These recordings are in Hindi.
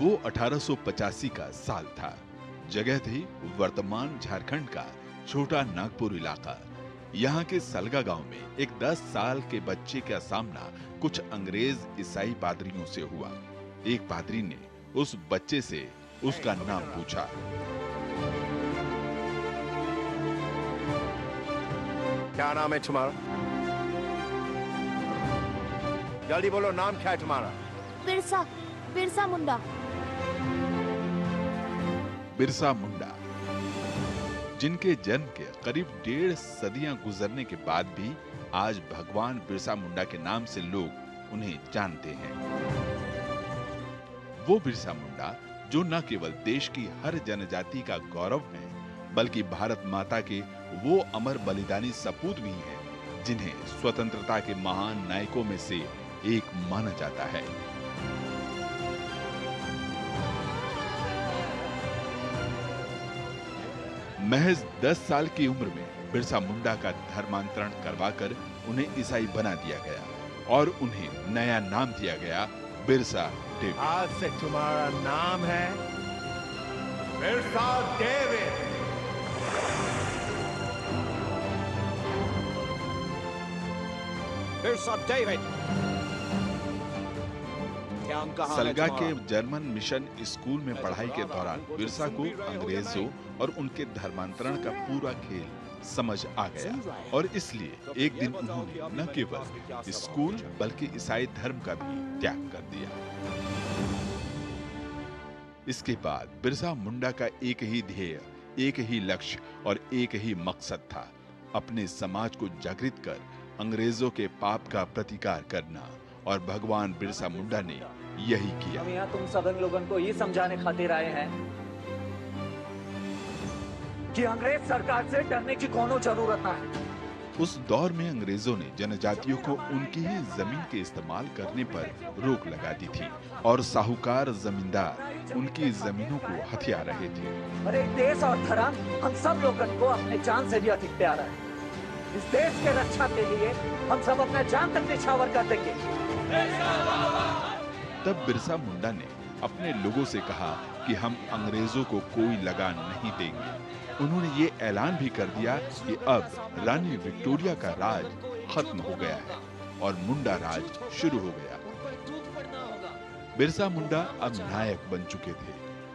वो 1885 का साल था। जगह थी वर्तमान झारखंड का छोटा नागपुर इलाका। यहाँ के सलगा गांव में एक 10 साल के बच्चे का सामना कुछ अंग्रेज ईसाई पादरियों से हुआ। एक पादरी ने उस बच्चे से उसका नाम पूछा। क्या नाम है तुम्हारा? जल्दी बोलो, नाम क्या है तुम्हारा? बिरसा बिरसा मुंडा। बिरसा मुंडा, जिनके जन्म के करीब 1.5 सदियां गुजरने के बाद भी आज भगवान बिरसा मुंडा के नाम से लोग उन्हें जानते हैं। वो बिरसा मुंडा जो न केवल देश की हर जनजाति का गौरव है, बल्कि भारत माता के वो अमर बलिदानी सपूत भी हैं, जिन्हें स्वतंत्रता के महान नायकों में से एक माना जाता है। महज 10 साल की उम्र में बिरसा मुंडा का धर्मांतरण करवाकर उन्हें ईसाई बना दिया गया और उन्हें नया नाम दिया गया बिरसा डेविड। आज से तुम्हारा नाम है बिरसा डेविड। बिरसा डेविड। सलगा के जर्मन मिशन स्कूल में पढ़ाई के दौरान बिरसा को अंग्रेजों और उनके धर्मांतरण का पूरा खेल समझ आ गया और इसलिए एक दिन उन्होंने न केवल स्कूल बल्कि ईसाई धर्म का भी त्याग कर दिया। इसके बाद बिरसा मुंडा का एक ही ध्येय, एक ही लक्ष्य और एक ही मकसद था, अपने समाज को जागृत कर अंग्रेजों के पाप का प्रतिकार करना। और भगवान बिरसा मुंडा ने यही किया। हम यहाँ तुम सबन लोगों को ये समझाने खातिर आए हैं कि अंग्रेज सरकार से डरने की कोनो जरूरत ना है। उस दौर में अंग्रेजों ने जनजातियों को उनकी ही जमीन के इस्तेमाल करने पर रोक लगा दी थी और साहूकार जमींदार उनकी जमीनों को हथिया रहे थे। अरे देश और धर्म हम सब लोगों को अपने जान से भी अधिक प्यारा है। इस देश के रक्षा के लिए हम सब अपना जान तक निछावर कर देंगे। तब बिरसा मुंडा ने अपने लोगों से कहा कि हम अंग्रेजों को कोई लगान नहीं देंगे। उन्होंने ये ऐलान भी कर दिया कि अब रानी विक्टोरिया का राज खत्म हो गया है और मुंडा राज शुरू हो गया। बिरसा मुंडा अब नायक बन चुके थे।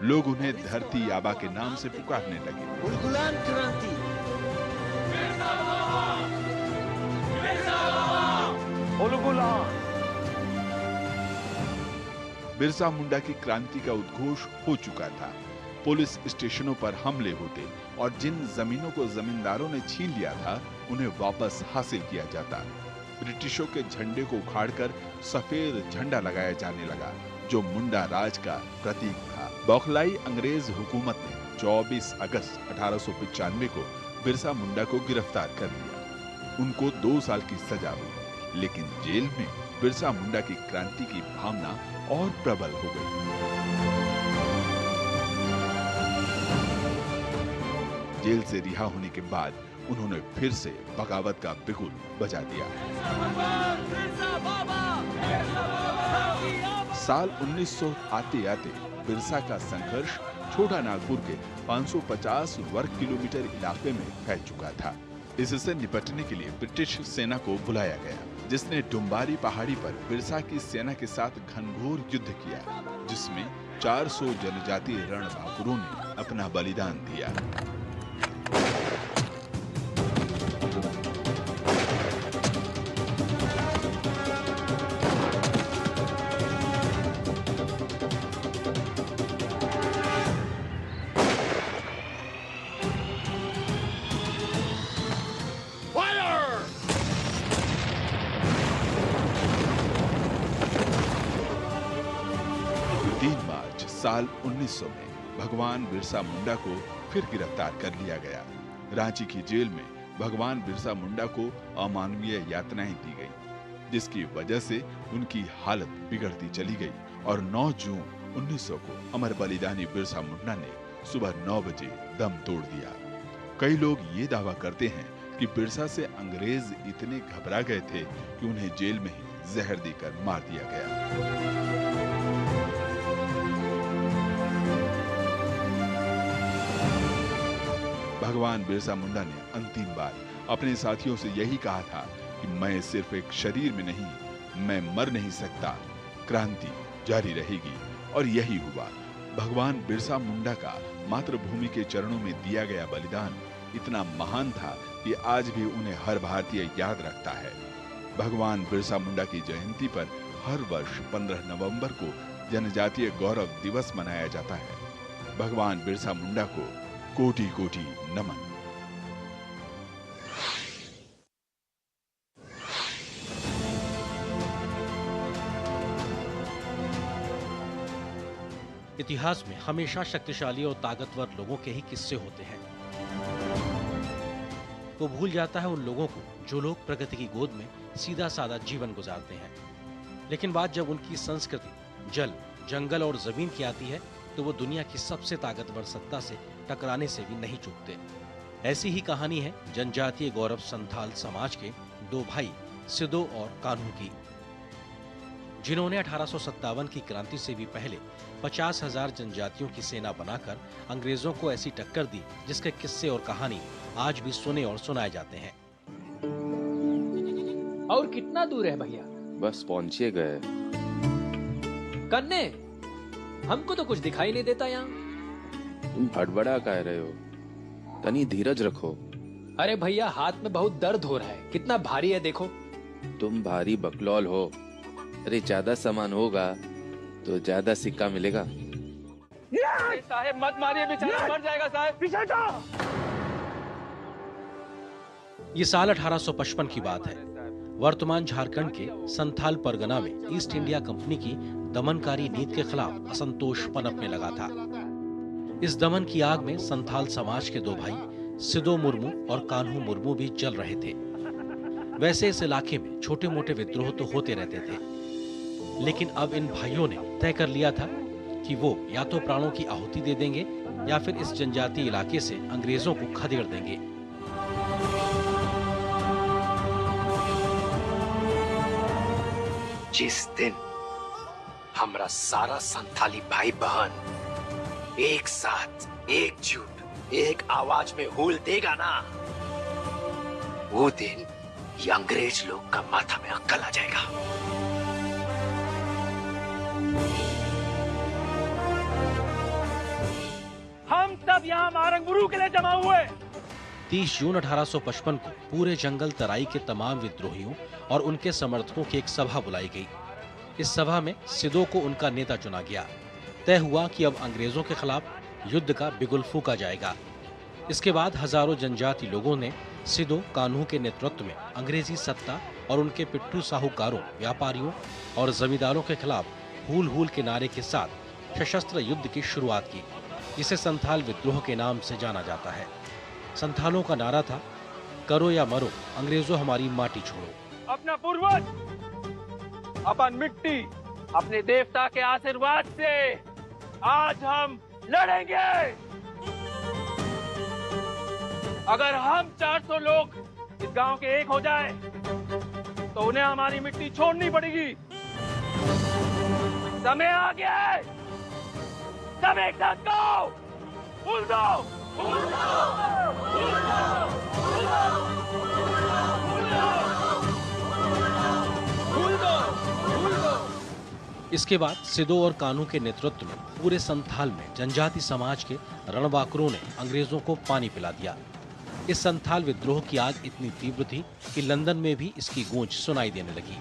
लोग उन्हें धरती आबा के नाम से पुकारने लगे। उलगुलान क्रांति। उलगुलान। बिरसा मुंडा की क्रांति का उद्घोष हो चुका था। पुलिस स्टेशनों पर हमले होते और जिन जमीनों को जमींदारों ने छीन लिया था उन्हें वापस हासिल किया जाता। ब्रिटिशों के झंडे को उखाड़कर सफेद झंडा लगाया जाने लगा, जो मुंडा राज का प्रतीक था। बौखलाई अंग्रेज हुकूमत ने 24 अगस्त 1895 को बिरसा मुंडा को गिरफ्तार कर लिया। उनको 2 साल की सजा हुई, लेकिन जेल में बिरसा मुंडा की क्रांति की भावना और प्रबल हो गई। जेल से रिहा होने के बाद उन्होंने फिर से बगावत का बिगुल बजा दिया। साल 1900 आते आते बिरसा का संघर्ष छोटा नागपुर के 550 वर्ग किलोमीटर इलाके में फैल चुका था। इससे निपटने के लिए ब्रिटिश सेना को बुलाया गया, जिसने डुम्बारी पहाड़ी पर बिरसा की सेना के साथ घनघोर युद्ध किया, जिसमें 400 जनजातीय रणबांकुरों ने अपना बलिदान दिया। साल 1900 में भगवान बिरसा मुंडा को फिर गिरफ्तार कर लिया गया। रांची की जेल में भगवान बिरसा मुंडा को अमानवीय यातनाएं दी गई, जिसकी वजह से उनकी हालत बिगड़ती चली गई और 9 जून 1900 को अमर बलिदानी बिरसा मुंडा ने सुबह 9 बजे दम तोड़ दिया। कई लोग ये दावा करते हैं कि बिरसा से अंग्रेज इतने घबरा गए थे कि उन्हें जेल में ही जहर देकर मार दिया गया। भगवान बिरसा मुंडा ने अंतिम बार अपने साथियों से यही कहा था कि मैं सिर्फ एक शरीर में नहीं, मैं मर नहीं सकता, क्रांति जारी रहेगी। और यही हुआ। भगवान बिरसा मुंडा का मातृभूमि के चरणों में दिया गया बलिदान इतना महान था कि आज भी उन्हें हर भारतीय याद रखता है। भगवान बिरसा मुंडा की जयंती पर हर वर्ष 15 नवंबर को जनजातीय गौरव दिवस मनाया जाता है। भगवान बिरसा मुंडा को कोटि कोटि नमन। इतिहास में हमेशा शक्तिशाली और ताकतवर लोगों के ही किस्से होते हैं। वो भूल जाता है उन लोगों को जो लोग प्रगति की गोद में सीधा साधा जीवन गुजारते हैं। लेकिन बात जब उनकी संस्कृति, जल, जंगल और जमीन की आती है तो वो दुनिया की सबसे ताकतवर सत्ता से टकराने से भी नहीं चूकते। ऐसी ही कहानी है जनजातीय गौरव संथाल समाज के दो भाई सिदो और कान्हू की, जिन्होंने 1857 की क्रांति से भी पहले 50,000 जनजातियों की सेना बनाकर अंग्रेजों को ऐसी टक्कर दी जिसके किस्से और कहानी आज भी सुने और सुनाए जाते हैं। और कितना दूर है भैया? बस पहुंचे गए। कन्ने, हमको तो कुछ दिखाई नहीं देता यहाँ। तुम हड़बड़ा कह रहे हो, तनी धीरज रखो। अरे भैया, हाथ में बहुत दर्द हो रहा है, कितना भारी है देखो। तुम भारी बकलौल हो। अरे ज्यादा सामान होगा तो ज्यादा सिक्का मिलेगा। साहब मत मारिए, बेचारा मर जाएगा साहब। पीछे हटो। ये साल 1855 की बात है। वर्तमान झारखंड के संथाल परगना में ईस्ट इंडिया कंपनी की दमनकारी नीति के खिलाफ असंतोष पनपने लगा था। इस दमन की आग में संथाल समाज के दो भाई सिदो मुर्मू और कान्हू मुर्मू भी जल रहे थे। वैसे इस इलाके में छोटे मोटे विद्रोह तो होते रहते थे, लेकिन अब इन भाइयों ने तय कर लिया था कि वो या तो प्राणों की आहुति दे देंगे या फिर इस जनजातीय इलाके से अंग्रेजों को खदेड़ देंगे। जिस दिन हमरा सारा संथाली भाई बहन एक साथ, एकजुट, एक आवाज में हुल देगा ना, वो दिन ये अंग्रेज लोग का माथा में अक्कल आ जाएगा। हम सब यहाँ मारंगुरु के लिए जमा हुए। 30 जून 1855 को पूरे जंगल तराई के तमाम विद्रोहियों और उनके समर्थकों की एक सभा बुलाई गई। इस सभा में सिदो को उनका नेता चुना गया। तय हुआ कि अब अंग्रेजों के खिलाफ युद्ध का बिगुल फूंका जाएगा। इसके बाद हजारों जनजाति लोगों ने सिदो कान्हू के नेतृत्व में अंग्रेजी सत्ता और उनके पिट्ठू साहूकारों, व्यापारियों और जमींदारों के खिलाफ हूल हूल के नारे के साथ सशस्त्र युद्ध की शुरुआत की, जिसे संथाल विद्रोह के नाम से जाना जाता है। संथालों का नारा था, करो या मरो, अंग्रेजों हमारी माटी छोड़ो। अपना पूर्वज, अपन मिट्टी, अपने देवता के आशीर्वाद से आज हम लड़ेंगे। अगर हम 400 लोग इस गांव के एक हो जाए तो उन्हें हमारी मिट्टी छोड़नी पड़ेगी। समय आ गया है, सब एक साथ गाओ, फूल दो, फूल दो, फूल दो, फूल दो, फूल दो, फूल दो। इसके बाद सिदो और कान्हू के नेतृत्व में पूरे संथाल में जनजाति समाज के रणबांकुरों ने अंग्रेजों को पानी पिला दिया। इस संथाल विद्रोह की आग इतनी तीव्र थी कि लंदन में भी इसकी गूंज सुनाई देने लगी।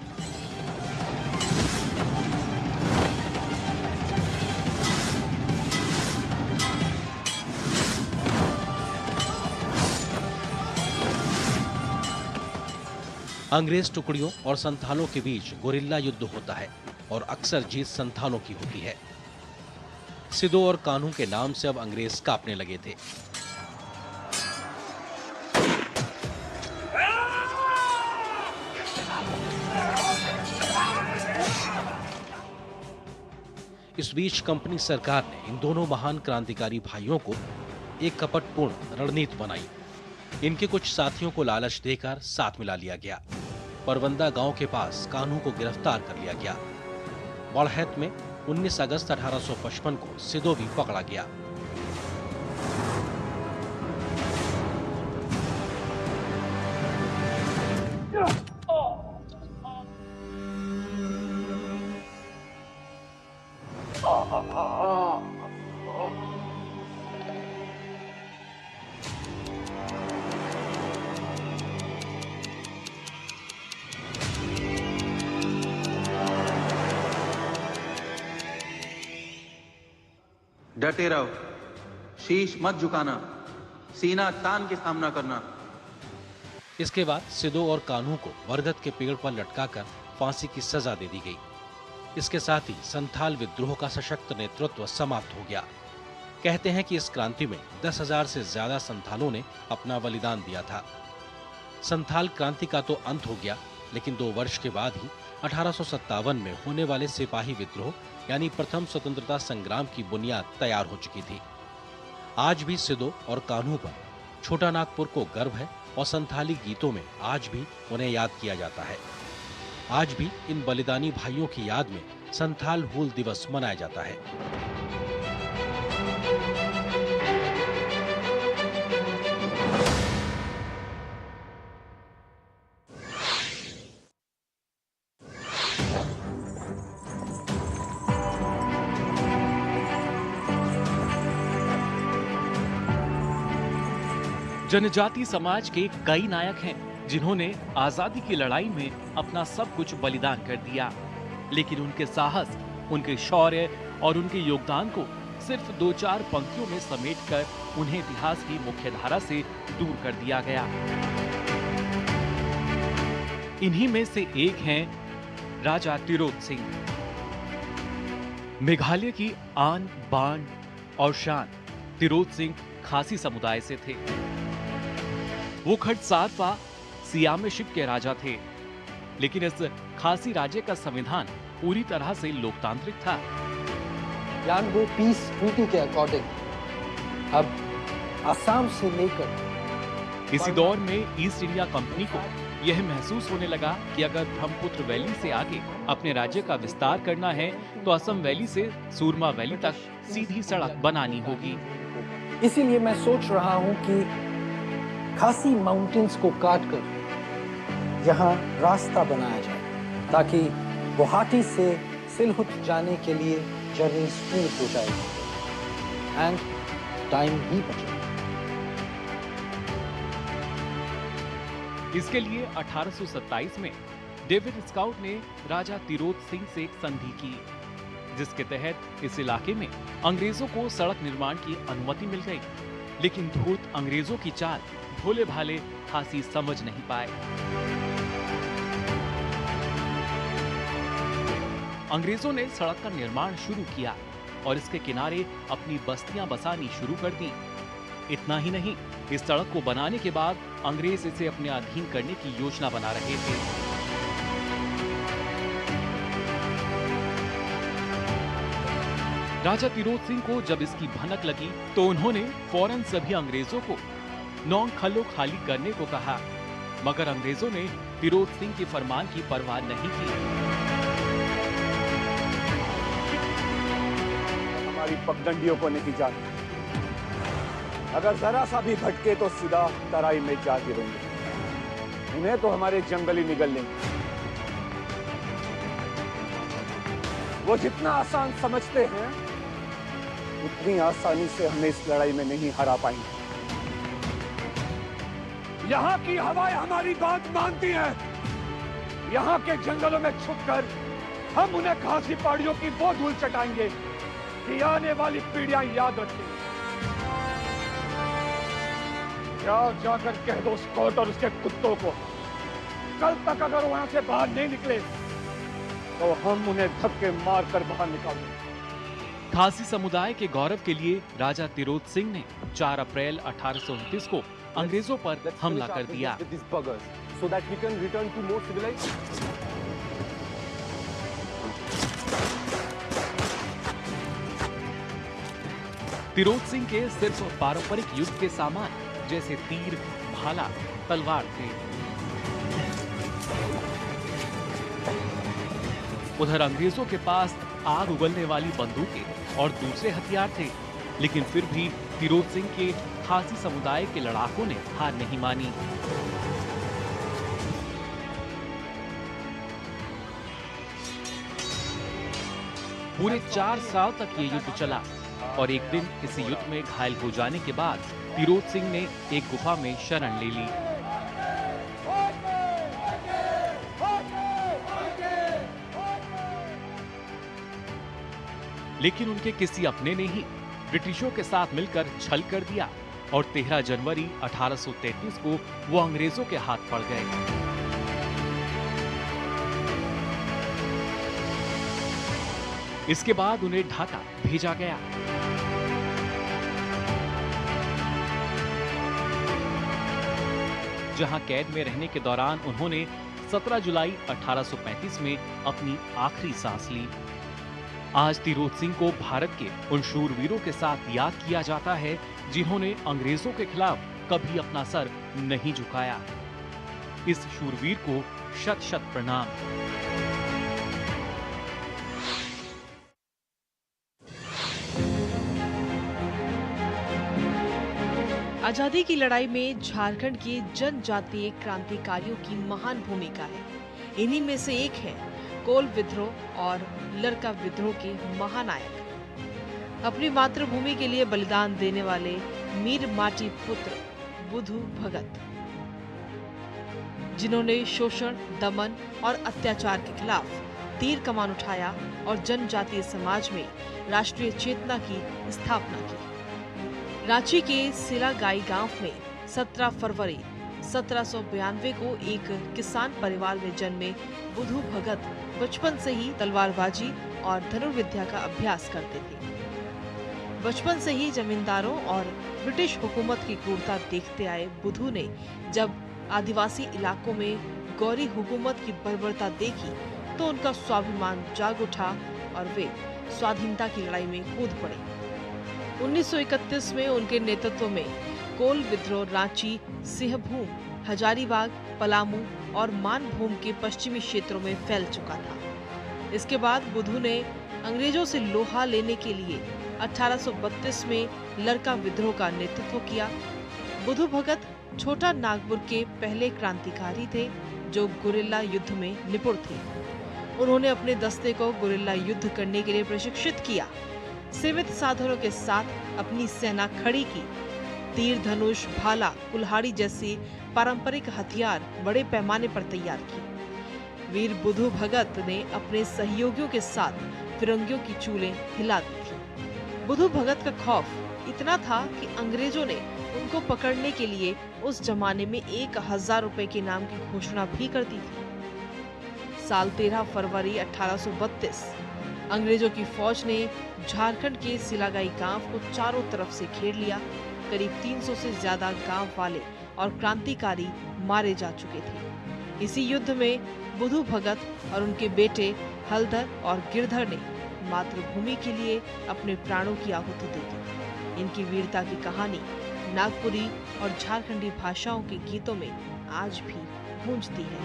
अंग्रेज टुकड़ियों और संथालों के बीच गोरिल्ला युद्ध होता है और अक्सर जीत संथालों की होती है। सिदो और कान्हू के नाम से अब अंग्रेज कांपने लगे थे। इस बीच कंपनी सरकार ने इन दोनों महान क्रांतिकारी भाइयों को एक कपटपूर्ण रणनीति बनाई। इनके कुछ साथियों को लालच देकर साथ मिला लिया गया। परवंदा गांव के पास कान्हू को गिरफ्तार कर लिया गया। बड़हैत में 19 अगस्त 1855 को सिदो भी पकड़ा गया। डटे रहो, शीश मत झुकाना, सीना तान के सामना करना। इसके बाद सिदो और कान्हू को बरगद के पेड़ पर लटकाकर फांसी की सजा दे दी गई। इसके साथ ही संथाल विद्रोह का सशक्त नेतृत्व समाप्त हो गया। कहते हैं कि इस क्रांति में 10,000 से ज्यादा संथालों ने अपना बलिदान दिया था। संथाल क्रांति का तो अंत हो गया, लेकिन 2 वर्ष के बाद ही 1857 में होने वाले सिपाही विद्रोह यानी प्रथम स्वतंत्रता संग्राम की बुनियाद तैयार हो चुकी थी। आज भी सिदो और कान्हू पर छोटा नागपुर को गर्व है और संथाली गीतों में आज भी उन्हें याद किया जाता है। आज भी इन बलिदानी भाइयों की याद में संथाल हूल दिवस मनाया जाता है। जनजाति समाज के कई नायक हैं जिन्होंने आजादी की लड़ाई में अपना सब कुछ बलिदान कर दिया, लेकिन उनके साहस, उनके शौर्य और उनके योगदान को सिर्फ 2-4 पंक्तियों में समेटकर उन्हें इतिहास की मुख्यधारा से दूर कर दिया गया। इन्हीं में से एक हैं राजा तिरोत सिंह। मेघालय की आन बान और शान तिरोत सिंह खासी समुदाय से थे। वो खटसातवा सियामेशिप के राजा थे, लेकिन इस खासी राज्य का संविधान पूरी तरह से लोकतांत्रिक था। यानगो पीस ट्रीटी के अकॉर्डिंग अब असम से लेकर इसी दौर में ईस्ट इंडिया कंपनी को यह महसूस होने लगा कि अगर ब्रह्मपुत्र वैली से आगे अपने राज्य का विस्तार करना है तो असम वैली से सूरमा वैली तक सीधी सड़क बनानी होगी। इसीलिए मैं सोच रहा हूं कि खासी माउंटेन्स को काटकर यहाँ रास्ता बनाया जाए ताकि गुवाहाटी से सिलहुट जाने के लिए जर्नी स्मूथ हो जाए एंड टाइम भी बचे। इसके लिए 1827 में डेविड स्काउट ने राजा तिरोत सिंह से एक संधि की, जिसके तहत इस इलाके में अंग्रेजों को सड़क निर्माण की अनुमति मिल गई। लेकिन धूर्त अंग्रेजों की चाल भोले भाले खासी समझ नहीं पाए। अंग्रेजों ने सड़क का निर्माण शुरू किया और इसके किनारे अपनी बस्तियां बसानी शुरू कर दी। इतना ही नहीं, इस सड़क को बनाने के बाद अंग्रेज इसे अपने अधीन करने की योजना बना रहे थे। राजा तिरोत सिंह को जब इसकी भनक लगी तो उन्होंने फौरन सभी अंग्रेजों को नौंग खल्लो खाली करने को कहा, मगर अंग्रेजों ने तिरोत सिंह के फरमान की परवाह नहीं की। हमारी पगडंडियों को नहीं जाती, अगर जरा सा भी भटके तो सीधा तराई में जा गिरेंगे। इन्हें तो हमारे जंगल ही निगल लेंगे। वो जितना आसान समझते हैं उतनी आसानी से हमें इस लड़ाई में नहीं हरा पाएंगे। यहाँ की हवाएं हमारी बात मानती हैं। यहाँ के जंगलों में छुपकर हम उन्हें खासी पहाड़ियों की वो धूल चटाएंगे कि आने वाली पीढ़ियां याद रखेंगी। जाकर कह दो स्कॉट और उसके कुत्तों को, कल तक अगर वहां से बाहर नहीं निकले तो हम उन्हें धक्के मारकर बाहर निकालेंगे। खासी समुदाय के गौरव के लिए राजा तिरोत सिंह ने 4 अप्रैल 1829 को अंग्रेजों पर हमला कर दिया। तिरोत सिंह के सिर्फ पारंपरिक युद्ध के सामान जैसे तीर, भाला, तलवार थे। उधर अंग्रेजों के पास आग उगलने वाली बंदूकें और दूसरे हथियार थे, लेकिन फिर भी तिरोत सिंह के खासी समुदाय के लड़ाकों ने हार नहीं मानी। पूरे 4 साल तक ये युद्ध चला और एक दिन इस युद्ध में घायल हो जाने के बाद तिरोध सिंह ने एक गुफा में शरण ले ली। लेकिन उनके किसी अपने ने ही ब्रिटिशों के साथ मिलकर छल कर दिया और 13 जनवरी 1833 को वो अंग्रेजों के हाथ पड़ गए। इसके बाद उन्हें ढाका भेजा गया। जहां कैद में रहने के दौरान उन्होंने 17 जुलाई 1835 में अपनी आखिरी सांस ली। आज तिरोध सिंह को भारत के उन शूरवीरों के साथ याद किया जाता है जिन्होंने अंग्रेजों के खिलाफ कभी अपना सर नहीं झुकाया। इस शूरवीर को शत शत प्रणाम। आजादी की लड़ाई में झारखंड के जनजातीय क्रांतिकारियों की महान भूमिका है। इन्हीं में से एक है कोल विद्रोह और लरका विद्रोह के महानायक, अपनी मातृभूमि के लिए बलिदान देने वाले मीर माटी पुत्र बुधु भगत, जिन्होंने शोषण, दमन और अत्याचार के खिलाफ तीर कमान उठाया और जनजातीय समाज में राष्ट्रीय चेतना की स्थापना की। रांची के सिलागाई गांव में 17 फरवरी 1792 को एक किसान परिवार में जन्मे बुधु भगत बचपन से ही तलवारबाजी और धनुर्विद्या का अभ्यास करते थे। बचपन से ही जमींदारों और ब्रिटिश हुकूमत की क्रूरता देखते आए बुधु ने जब आदिवासी इलाकों में गौरी हुकूमत की बर्बरता देखी तो उनका स्वाभिमान जाग उठा और वे स्वाधीनता की लड़ाई में कूद पड़े। 1931 में उनके नेतृत्व में कोल विद्रोह रांची, सिंहभूम, हजारीबाग, पलामू और मानभूम के पश्चिमी क्षेत्रों में फैल चुका था। इसके बाद बुधु ने अंग्रेजों से लोहा लेने के लिए 1832 में लरका विद्रोह का नेतृत्व किया। बुधु भगत छोटा नागपुर के पहले क्रांतिकारी थे जो गुरिल्ला युद्ध में निपुण थे। उन्होंने अपने दस्ते को गुरिल्ला युद्ध करने के लिए प्रशिक्षित किया। सीमित साधनों के साथ अपनी सेना खड़ी की। तीर, धनुष, भाला, कुल्हाड़ी जैसी पारंपरिक हथियार बड़े पैमाने पर तैयार किए। वीर बुधु भगत ने अपने सहयोगियों के साथ फिरंगियों की चूलें हिला दी थी। बुधु भगत का खौफ इतना था कि अंग्रेजों ने उनको पकड़ने के लिए उस जमाने में 1000 रुपए के इनाम की घोषणा भी कर दी थी। साल 13 फरवरी 1832 अंग्रेजों की फौज ने झारखंड के सिलागाई गांव को चारों तरफ से घेर लिया। करीब 300 से ज्यादा गांव वाले और क्रांतिकारी मारे जा चुके थे। इसी युद्ध में बुधु भगत और उनके बेटे हलधर और गिरधर ने मातृभूमि के लिए अपने प्राणों की आहुति दे दी। इनकी वीरता की कहानी नागपुरी और झारखंडी भाषाओं के गीतों में आज भी गूंजती है।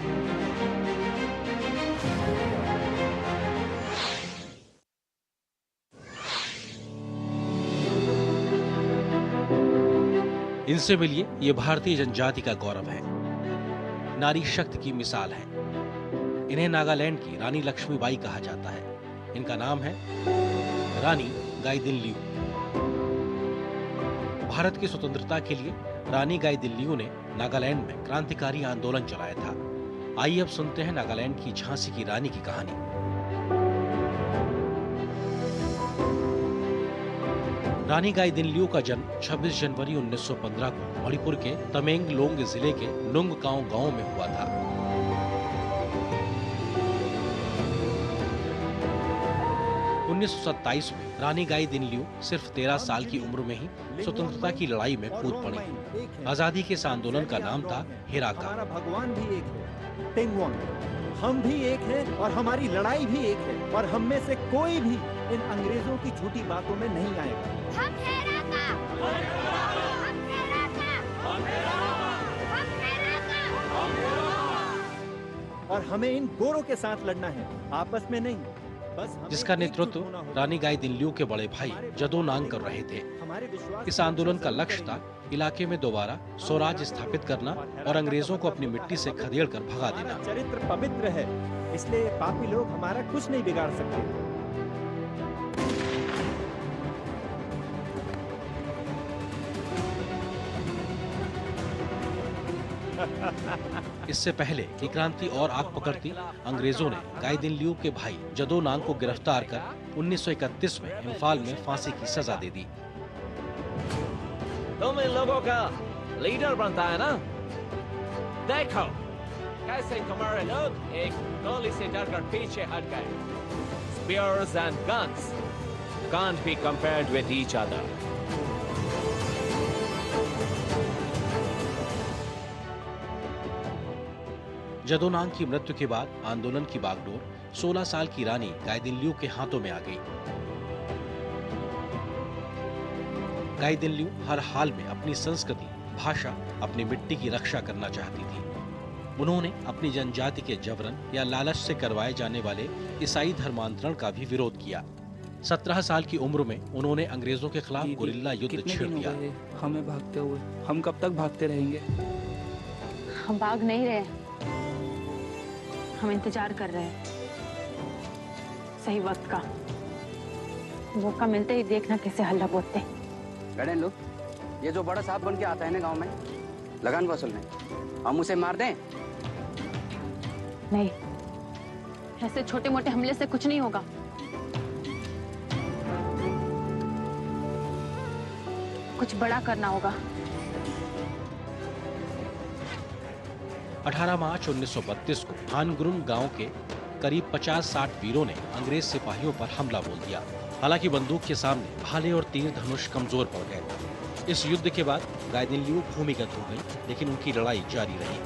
इनसे मिलिए, ये भारतीय जनजाति का गौरव है, नारी शक्ति की मिसाल है। इन्हें नागालैंड की रानी लक्ष्मीबाई कहा जाता है। इनका नाम है रानी गाइदिन्लिउ। भारत की स्वतंत्रता के लिए रानी गाइदिन्लिउ ने नागालैंड में क्रांतिकारी आंदोलन चलाया था। आइए अब सुनते हैं नागालैंड की झांसी की रानी की कहानी। रानी गाइदिन्लिउ का जन्म 26 जनवरी 1915 को मणिपुर के तमेंगलोंग जिले के नुंगकाओ गांव में हुआ था। उन्नीस 1927 में रानी गाइदिन्लिउ सिर्फ 13 साल की उम्र में ही स्वतंत्रता की लड़ाई में कूद पड़ी। आजादी के इस आंदोलन का नाम था हिराका। भगवान भी एक है, टेंगवांग। हम भी एक हैं और हमारी लड़ाई भी एक है और हम में से कोई भी इन अंग्रेजों की झूठी बातों में नहीं आएगा। हम हिराका, हम हिराका, हम हिराका। और हमें इन गोरों के साथ लड़ना है, आपस में नहीं। बस जिसका नेतृत्व रानी गाइदिन्लिउ के बड़े भाई जदो नांग कर रहे थे। इस आंदोलन का लक्ष्य था इलाके में दोबारा स्वराज स्थापित करना और अंग्रेजों को अपनी मिट्टी से खदेड़ कर भगा देना। चरित्र पवित्र है, इसलिए पापी लोग हमारा कुछ नहीं बिगाड़ सकते। इससे पहले कि क्रांति और आग पकड़ती, अंग्रेजों ने गाइदिनलिउ के भाई जदो नांग को गिरफ्तार कर 1931 में इम्फाल में फांसी की सजा दे दी। तुम इन लोगों का लीडर बनता है ना? देखो कैसे तुम्हारे लोग एक गोली से डरकर पीछे हट गए। Spears and guns can't be compared with each other. जदो नांग की मृत्यु के बाद आंदोलन की बागडोर 16 साल की रानी गाइदिनलिउ के हाथों में आ गई। गाइदिनलिउ हर हाल में अपनी संस्कृति, भाषा, अपनी मिट्टी की रक्षा करना चाहती थी। उन्होंने अपनी जनजाति के जबरन या लालच से करवाए जाने वाले ईसाई धर्मांतरण का भी विरोध किया। 17 साल की उम्र में उन्होंने अंग्रेजों के खिलाफ गुरिल्ला युद्ध छेड़ दिया। हमें भागते हुए, हम कब तक भागते रहेंगे? हम भाग नहीं रहे, हम इंतजार कर रहे हैं सही वक्त का। मौका मिलते ही देखना कैसे हल्ला बोलते। गड़ेन लोग, ये जो बड़ा साहब बन के आता है ना गांव में लगान वसूलने, हम उसे मार दें? नहीं, ऐसे छोटे मोटे हमले से कुछ नहीं होगा। कुछ बड़ा करना होगा। 18 मार्च 1932 को हानगुरुन गांव के करीब 50-60 वीरों ने अंग्रेज सिपाहियों पर हमला बोल दिया। हालांकि बंदूक के सामने भाले और तीर धनुष कमजोर पड़ गए। इस युद्ध के बाद गाइदिनलिउ भूमिगत हो गई, लेकिन उनकी लड़ाई जारी रही।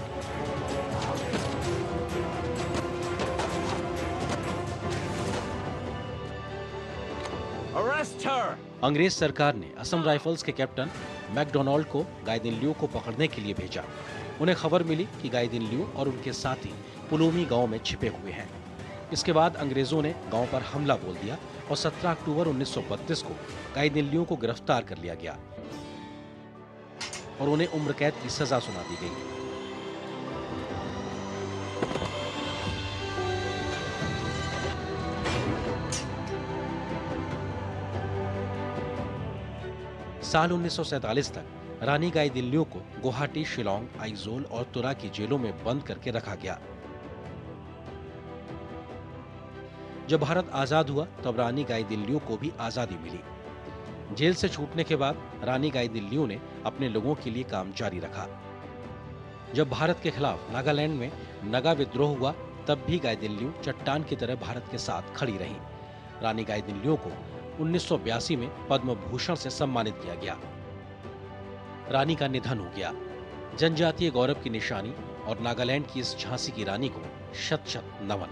अंग्रेज सरकार ने असम राइफल्स के कैप्टन मैकडोनाल्ड को गाइदिनलिउ को पकड़ने के लिए भेजा। उन्हें खबर मिली कि गाइदिनलिउ और उनके साथी पुलोमी गांव में छिपे हुए हैं। इसके बाद अंग्रेजों ने गांव पर हमला बोल दिया और 17 अक्टूबर 1932 को गाइदिनलिउ को गिरफ्तार कर लिया गया और उन्हें उम्र कैद की सजा सुना दी गई। साल 1947 तक रानी गाइदिनलिउ को गुवाहाटी, शिलोंग, आइजोल और तुरा की जेलों में बंद करके रखा गया। जब भारत आजाद हुआ तब रानी गाइदिनलिउ को भी आजादी मिली। जेल से छूटने के बाद रानी गाइदिनलिउ ने अपने लोगों के लिए काम जारी रखा। जब भारत के खिलाफ नागालैंड में नगा विद्रोह हुआ तब भी गाइदिनलिउ चट्टान की तरह भारत के साथ खड़ी रही। रानी गाइदिनलिउ को 1982 में पद्म भूषण से सम्मानित किया गया। रानी का निधन हो गया। जनजातीय गौरव की निशानी और नागालैंड की इस झांसी की रानी को शत शत नमन।